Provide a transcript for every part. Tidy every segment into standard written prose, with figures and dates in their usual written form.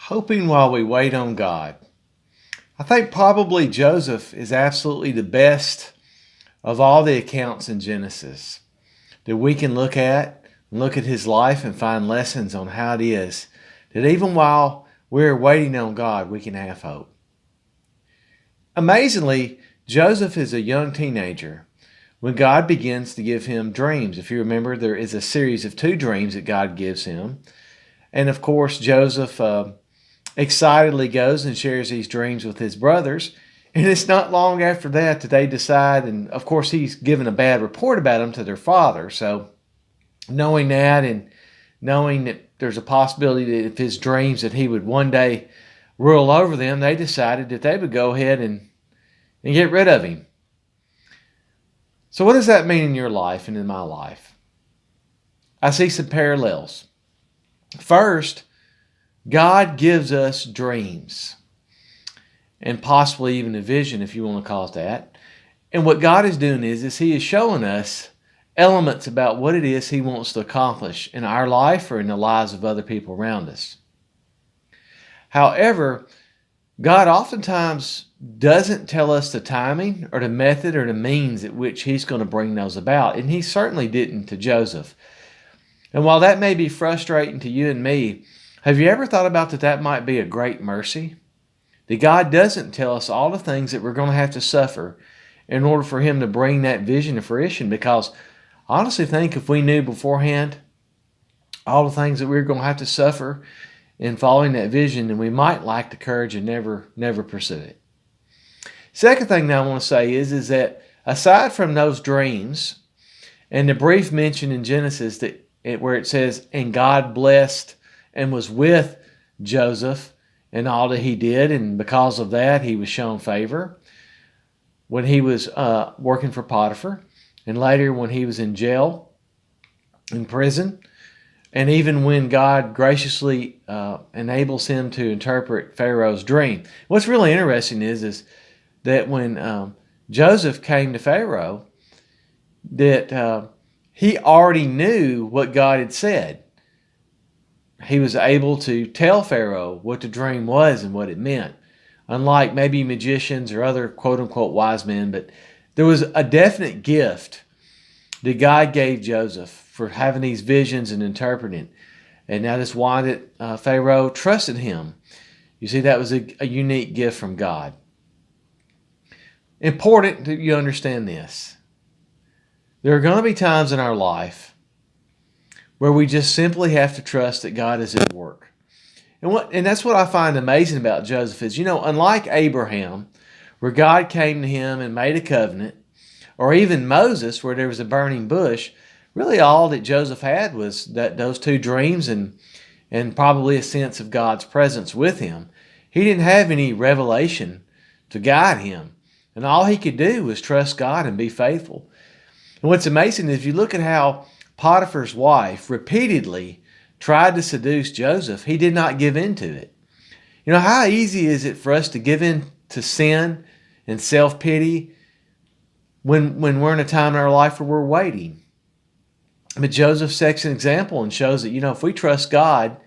Hoping while we wait on God. I think probably Joseph is absolutely the best of all the accounts in Genesis that we can look at his life and find lessons on how it is that even while we're waiting on God, we can have hope. Amazingly, Joseph is a young teenager when God begins to give him dreams. If you remember, there is a series of 2 dreams that God gives him. And of course, Joseph excitedly goes and shares these dreams with his brothers. And it's not long after that they decide, and of course he's given a bad report about them to their father. So knowing that and knowing that there's a possibility that if his dreams that he would one day rule over them, they decided that they would go ahead and get rid of him. So what does that mean in your life and in my life? I see some parallels. First, God gives us dreams and possibly even a vision, if you want to call it that. And what God is doing is He is showing us elements about what it is He wants to accomplish in our life or in the lives of other people around us. However, God oftentimes doesn't tell us the timing or the method or the means at which He's going to bring those about. And He certainly didn't to Joseph. And while that may be frustrating to you and me, have you ever thought about that might be a great mercy? That God doesn't tell us all the things that we're going to have to suffer in order for Him to bring that vision to fruition. Because I honestly think if we knew beforehand all the things that we're going to have to suffer in following that vision, then we might lack the courage and never pursue it. Second thing that I want to say is that aside from those dreams and the brief mention in Genesis where it says, and God blessed and was with Joseph and all that he did, and because of that he was shown favor when he was working for Potiphar, and later when he was in jail, in prison, and even when God graciously enables him to interpret Pharaoh's dream. What's really interesting is that when Joseph came to Pharaoh, that he already knew what God had said. He was able to tell Pharaoh what the dream was and what it meant. Unlike maybe magicians or other quote-unquote wise men, but there was a definite gift that God gave Joseph for having these visions and interpreting. And that is why that Pharaoh trusted him. You see, that was a unique gift from God. Important that you understand this. There are going to be times in our life where we just simply have to trust that God is at work. And that's what I find amazing about Joseph is, unlike Abraham, where God came to him and made a covenant, or even Moses, where there was a burning bush, really all that Joseph had was those 2 dreams and probably a sense of God's presence with him. He didn't have any revelation to guide him. And all he could do was trust God and be faithful. And what's amazing is if you look at how Potiphar's wife repeatedly tried to seduce Joseph, he did not give in to it. How easy is it for us to give in to sin and self-pity when we're in a time in our life where we're waiting? But Joseph sets an example and shows that, if we trust God,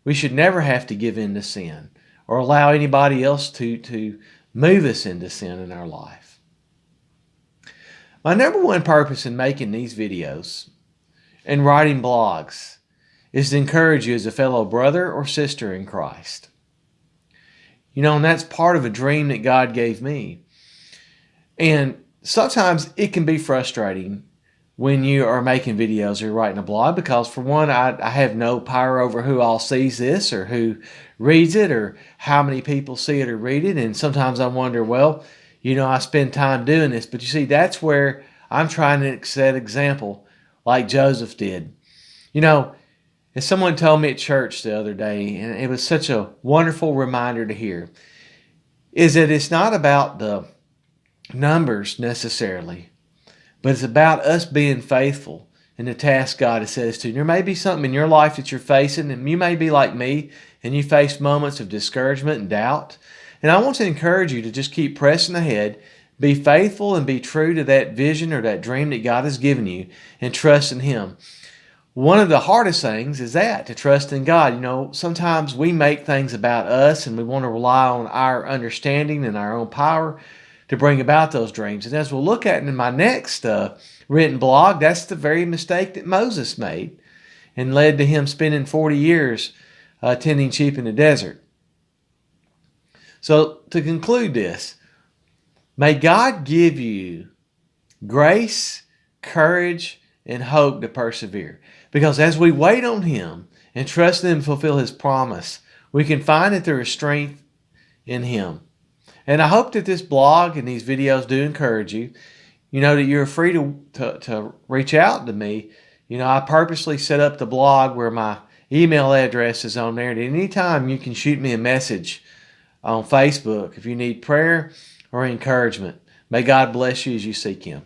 we should never have to give in to sin or allow anybody else to move us into sin in our life. My number one purpose in making these videos and writing blogs is to encourage you as a fellow brother or sister in Christ. And that's part of a dream that God gave me. And sometimes it can be frustrating when you are making videos or you're writing a blog because, for one, I have no power over who all sees this or who reads it or how many people see it or read it. And sometimes I wonder, I spend time doing this. But you see, that's where I'm trying to set an example like Joseph did. As someone told me at church the other day, and it was such a wonderful reminder to hear, is that it's not about the numbers necessarily, but it's about us being faithful in the task God has set us to. There may be something in your life that you're facing, and you may be like me, and you face moments of discouragement and doubt. And I want to encourage you to just keep pressing ahead, be faithful and be true to that vision or that dream that God has given you, and trust in Him. one of the hardest things is that, to trust in God. Sometimes we make things about us and we want to rely on our understanding and our own power to bring about those dreams. And as we'll look at in my next written blog, that's the very mistake that Moses made and led to him spending 40 years tending sheep in the desert. So to conclude this, may God give you grace, courage, and hope to persevere. Because as we wait on Him and trust Him to fulfill His promise, we can find that there is strength in Him. And I hope that this blog and these videos do encourage you. That you're free to reach out to me. I purposely set up the blog where my email address is on there. At any time, you can shoot me a message on Facebook if you need prayer or encouragement. May God bless you as you seek Him.